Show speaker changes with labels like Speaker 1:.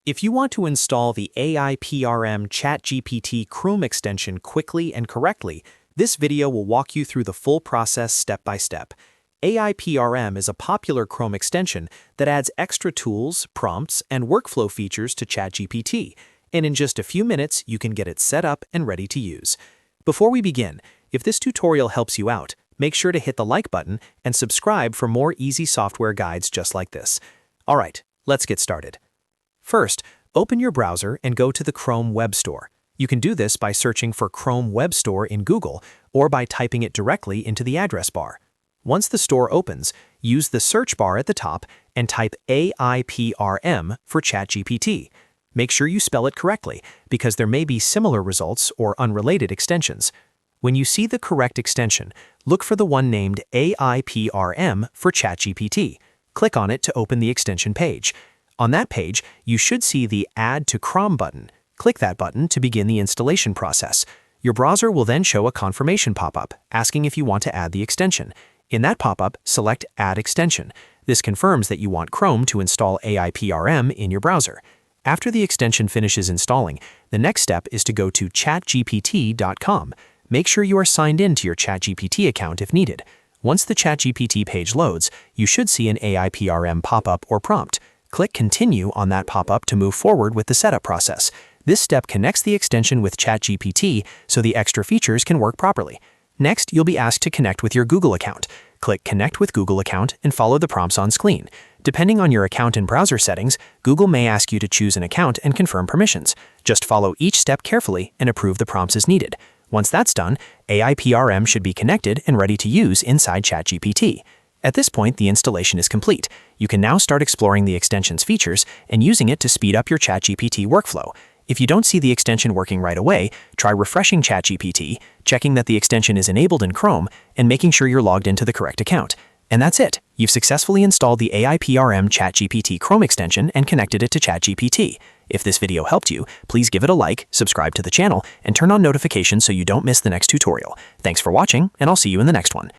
Speaker 1: If you want to install the AIPRM ChatGPT Chrome extension quickly and correctly, this video will walk you through the full process step by step. AIPRM is a popular Chrome extension that adds extra tools, prompts, and workflow features to ChatGPT, and in just a few minutes you can get it set up and ready to use. Before we begin, if this tutorial helps you out, make sure to hit the like button and subscribe for more easy software guides just like this. Alright, let's get started. First, open your browser and go to the Chrome Web Store. You can do this by searching for Chrome Web Store in Google or by typing it directly into the address bar. Once the store opens, use the search bar at the top and type AIPRM for ChatGPT. Make sure you spell it correctly because there may be similar results or unrelated extensions. When you see the correct extension, look for the one named AIPRM for ChatGPT. Click on it to open the extension page. On that page, you should see the Add to Chrome button. Click that button to begin the installation process. Your browser will then show a confirmation pop-up asking if you want to add the extension. In that pop-up, select Add Extension. This confirms that you want Chrome to install AIPRM in your browser. After the extension finishes installing, the next step is to go to chatgpt.com. Make sure you are signed in to your ChatGPT account if needed. Once the ChatGPT page loads, you should see an AIPRM pop-up or prompt. Click Continue on that pop-up to move forward with the setup process. This step connects the extension with ChatGPT so the extra features can work properly. Next, you'll be asked to connect with your Google account. Click Connect with Google account and follow the prompts on screen. Depending on your account and browser settings, Google may ask you to choose an account and confirm permissions. Just follow each step carefully and approve the prompts as needed. Once that's done, AIPRM should be connected and ready to use inside ChatGPT. At this point, the installation is complete. You can now start exploring the extension's features and using it to speed up your ChatGPT workflow. If you don't see the extension working right away, try refreshing ChatGPT, checking that the extension is enabled in Chrome, and making sure you're logged into the correct account. And that's it. You've successfully installed the AIPRM ChatGPT Chrome extension and connected it to ChatGPT. If this video helped you, please give it a like, subscribe to the channel, and turn on notifications so you don't miss the next tutorial. Thanks for watching, and I'll see you in the next one.